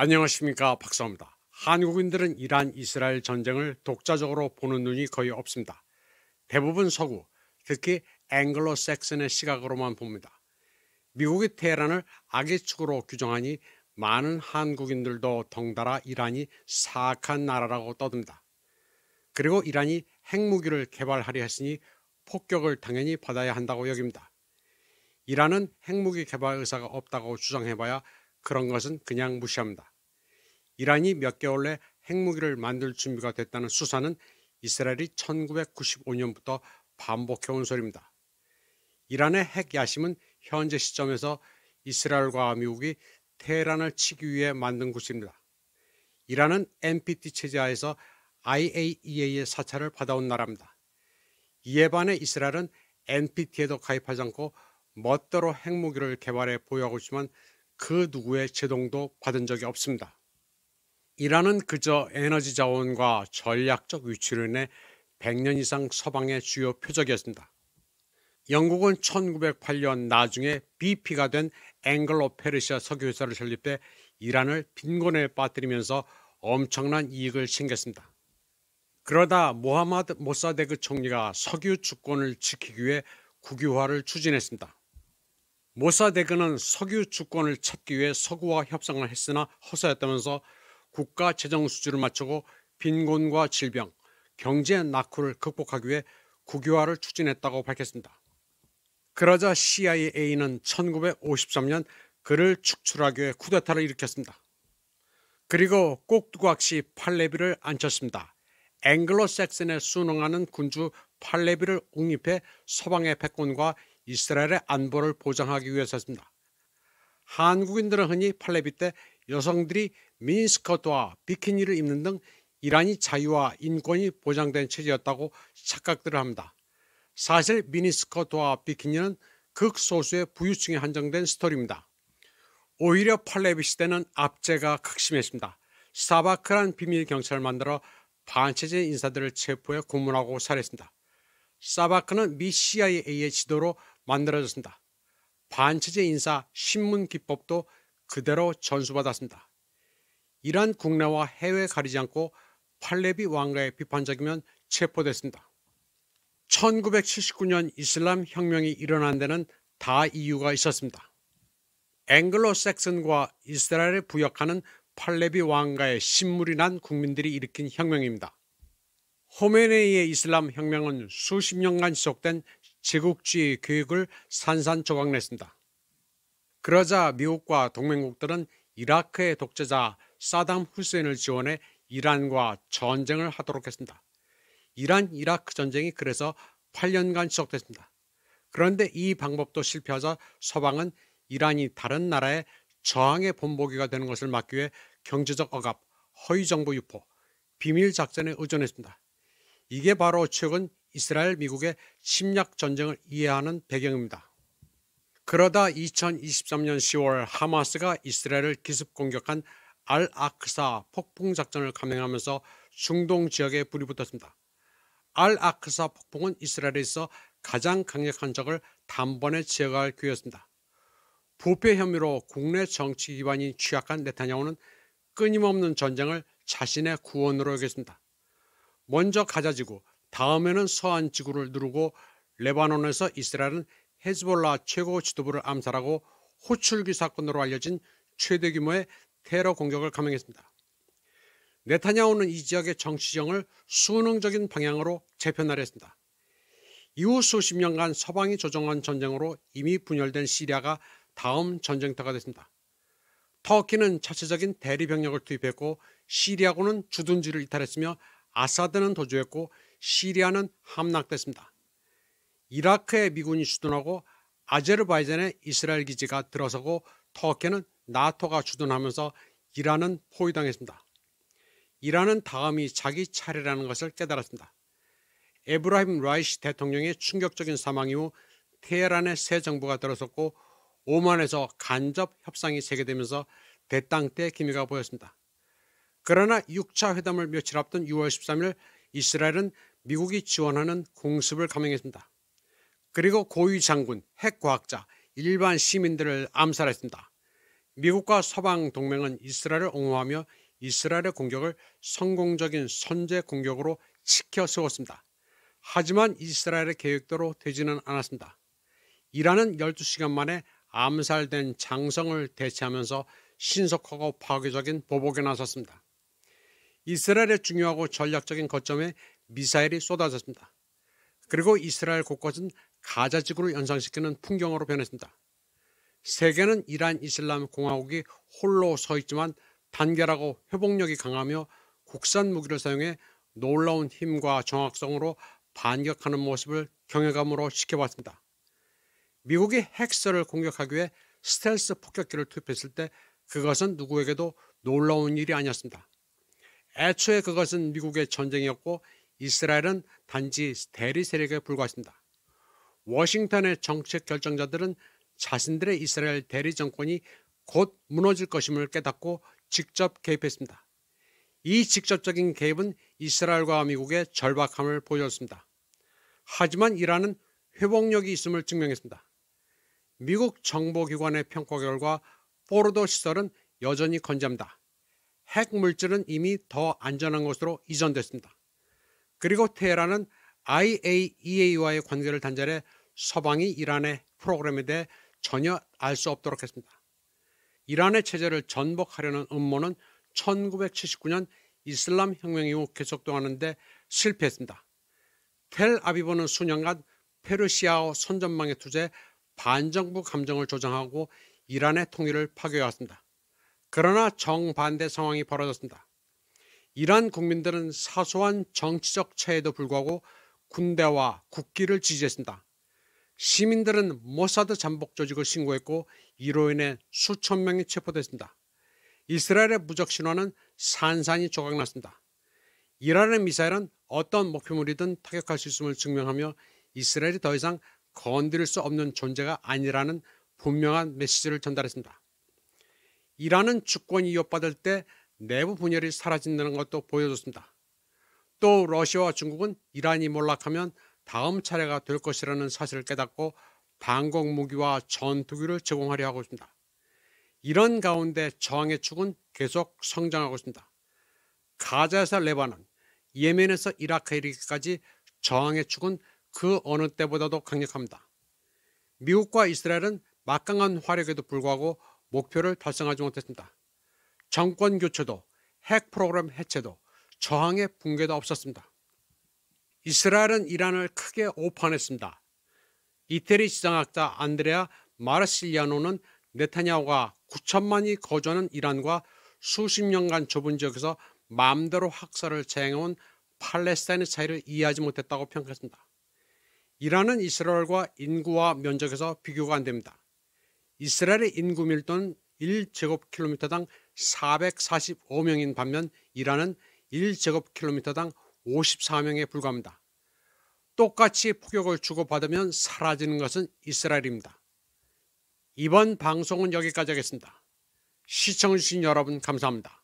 안녕하십니까, 박사입니다. 한국인들은 이란 이스라엘 전쟁을 독자적으로 보는 눈이 거의 없습니다. 대부분 서구, 특히 앵글로색슨의 시각으로만 봅니다. 미국이 테헤란을 악의 축으로 규정하니 많은 한국인들도 덩달아 이란이 사악한 나라라고 떠듭니다. 그리고 이란이 핵무기를 개발하려 했으니 폭격을 당연히 받아야 한다고 여깁니다. 이란은 핵무기 개발 의사가 없다고 주장해봐야 그런 것은 그냥 무시합니다. 이란이 몇 개월 내 핵무기를 만들 준비가 됐다는 수사는 이스라엘이 1995년부터 반복해온 소리입니다. 이란의 핵 야심은 현재 시점에서 이스라엘과 미국이 테헤란을 치기 위해 만든 구실입니다. 이란은 NPT 체제하에서 IAEA의 사찰을 받아온 나라입니다. 이에 반해 이스라엘은 NPT에도 가입하지 않고 멋대로 핵무기를 개발해 보유하고 있지만 그 누구의 제동도 받은 적이 없습니다. 이란은 그저 에너지 자원과 전략적 위치로 인해 100년 이상 서방의 주요 표적이었습니다. 영국은 1908년 나중에 BP가 된 앵글로 페르시아 석유회사를 설립해 이란을 빈곤에 빠뜨리면서 엄청난 이익을 챙겼습니다. 그러다 모하마드 모사데그 총리가 석유 주권을 지키기 위해 국유화를 추진했습니다. 모사데그는 석유 주권을 찾기 위해 서구와 협상을 했으나 허사였다면서 국가 재정 수준을 맞추고 빈곤과 질병, 경제 낙후를 극복하기 위해 국유화를 추진했다고 밝혔습니다. 그러자 CIA는 1953년 그를 축출하기 위해 쿠데타를 일으켰습니다. 그리고 꼭두각시 팔레비를 앉혔습니다. 앵글로색슨에 순응하는 군주 팔레비를 옹립해 서방의 패권과 이스라엘의 안보를 보장하기 위해서였습니다. 한국인들은 흔히 팔레비 때 여성들이 미니스커트와 비키니를 입는 등 이란이 자유와 인권이 보장된 체제였다고 착각들을 합니다. 사실 미니스커트와 비키니는 극소수의 부유층에 한정된 스토리입니다. 오히려 팔레비 시대는 압제가 극심했습니다. 사바크란 비밀 경찰을 만들어 반체제 인사들을 체포해 고문하고 살해했습니다. 사바크는 미 CIA의 지도로 만들어졌습니다. 반체제 인사 신문 기법도 그대로 전수받았습니다. 이란 국내와 해외 가리지 않고 팔레비 왕가에 비판적이면 체포됐습니다. 1979년 이슬람 혁명이 일어난 데는 다 이유가 있었습니다. 앵글로색슨과 이스라엘에 부역하는 팔레비 왕가의 신물이 난 국민들이 일으킨 혁명입니다. 호메네이의 이슬람 혁명은 수십 년간 지속된 제국주의 교육을 산산조각냈습니다. 그러자 미국과 동맹국들은 이라크의 독재자 사담 후세인을 지원해 이란과 전쟁을 하도록 했습니다. 이란-이라크 전쟁이 그래서 8년간 지속됐습니다. 그런데 이 방법도 실패하자 서방은 이란이 다른 나라의 저항의 본보기가 되는 것을 막기 위해 경제적 억압, 허위정보 유포, 비밀 작전에 의존했습니다. 이게 바로 최근 이스라엘 미국의 침략 전쟁을 이해하는 배경입니다. 그러다 2023년 10월 하마스가 이스라엘을 기습 공격한 알-아크사 폭풍 작전을 감행하면서 중동 지역에 불이 붙었습니다. 알-아크사 폭풍은 이스라엘에서 가장 강력한 적을 단번에 제거할 기회였습니다. 부패 혐의로 국내 정치 기반이 취약한 네타냐후는 끊임없는 전쟁을 자신의 구원으로 여겼습니다. 먼저 가자지구, 다음에는 서한 지구를 누르고 레바논에서 이스라엘은 헤즈볼라 최고 지도부를 암살하고 호출기 사건으로 알려진 최대 규모의 테러 공격을 감행했습니다. 네타냐후는 이 지역의 정치정을 수능적인 방향으로 재편하려 했습니다. 이후 수십 년간 서방이 조종한 전쟁으로 이미 분열된 시리아가 다음 전쟁터가 됐습니다. 터키는 자체적인 대리병력을 투입했고 시리아군은 주둔지를 이탈했으며 아사드는 도주했고 시리아는 함락됐습니다. 이라크에 미군이 주둔하고 아제르바이잔에 이스라엘 기지가 들어서고 터키는 나토가 주둔하면서 이란은 포위당했습니다. 이란은 다음이 자기 차례라는 것을 깨달았습니다. 에브라힘 라이시 대통령의 충격적인 사망 이후 테헤란의 새 정부가 들어섰고 오만에서 간접 협상이 재개되면서 대땅때 기미가 보였습니다. 그러나 6차 회담을 며칠 앞둔 6월 13일 이스라엘은 미국이 지원하는 공습을 감행했습니다. 그리고 고위 장군, 핵과학자, 일반 시민들을 암살했습니다. 미국과 서방 동맹은 이스라엘을 옹호하며 이스라엘의 공격을 성공적인 선제 공격으로 지켜 세웠습니다. 하지만 이스라엘의 계획대로 되지는 않았습니다. 이란은 12시간 만에 암살된 장성을 대체하면서 신속하고 파괴적인 보복에 나섰습니다. 이스라엘의 중요하고 전략적인 거점에 미사일이 쏟아졌습니다. 그리고 이스라엘 곳곳은 가자 지구를 연상시키는 풍경으로 변했습니다. 세계는 이란 이슬람 공화국이 홀로 서 있지만 단결하고 회복력이 강하며 국산 무기를 사용해 놀라운 힘과 정확성으로 반격하는 모습을 경외감으로 지켜봤습니다. 미국이 핵설을 공격하기 위해 스텔스 폭격기를 투입했을 때 그것은 누구에게도 놀라운 일이 아니었습니다. 애초에 그것은 미국의 전쟁이었고 이스라엘은 단지 대리 세력에 불과했습니다. 워싱턴의 정책 결정자들은 자신들의 이스라엘 대리 정권이 곧 무너질 것임을 깨닫고 직접 개입했습니다. 이 직접적인 개입은 이스라엘과 미국의 절박함을 보여줬습니다. 하지만 이란은 회복력이 있음을 증명했습니다. 미국 정보기관의 평가 결과 포르도 시설은 여전히 건재합니다. 핵 물질은 이미 더 안전한 곳으로 이전됐습니다. 그리고 테헤란은 IAEA와의 관계를 단절해 서방이 이란의 프로그램에 대해 전혀 알 수 없도록 했습니다. 이란의 체제를 전복하려는 음모는 1979년 이슬람 혁명 이후 계속되었는데 실패했습니다. 텔아비브는 수년간 페르시아어 선전망에 투자해 반정부 감정을 조장하고 이란의 통일을 파괴해왔습니다. 그러나 정반대 상황이 벌어졌습니다. 이란 국민들은 사소한 정치적 차이에도 불구하고 군대와 국기를 지지했습니다. 시민들은 모사드 잠복 조직을 신고했고 이로 인해 수천 명이 체포됐습니다. 이스라엘의 무적 신화는 산산이 조각났습니다. 이란의 미사일은 어떤 목표물이든 타격할 수 있음을 증명하며 이스라엘이 더 이상 건드릴 수 없는 존재가 아니라는 분명한 메시지를 전달했습니다. 이란은 주권이 위협받을 때 내부 분열이 사라진다는 것도 보여줬습니다. 또 러시아와 중국은 이란이 몰락하면 다음 차례가 될 것이라는 사실을 깨닫고 방공 무기와 전투기를 제공하려 하고 있습니다. 이런 가운데 저항의 축은 계속 성장하고 있습니다. 가자에서 레바논, 예멘에서 이라크에 이르기까지 저항의 축은 그 어느 때보다도 강력합니다. 미국과 이스라엘은 막강한 화력에도 불구하고 목표를 달성하지 못했습니다. 정권 교체도 핵 프로그램 해체도 저항의 붕괴도 없었습니다. 이스라엘은 이란을 크게 오판했습니다. 이태리 지정학자 안드레아 마르실리아노는 네타냐후가 9천만이 거주하는 이란과 수십 년간 좁은 지역에서 마음대로 학살을 자행해온 팔레스타인의 차이를 이해하지 못했다고 평가했습니다. 이란은 이스라엘과 인구와 면적에서 비교가 안 됩니다. 이스라엘의 인구 밀도는 1제곱킬로미터당 445명인 반면 이란은 1제곱킬로미터당 54명에 불과합니다. 똑같이 폭격을 주고받으면 사라지는 것은 이스라엘입니다. 이번 방송은 여기까지 하겠습니다. 시청해주신 여러분 감사합니다.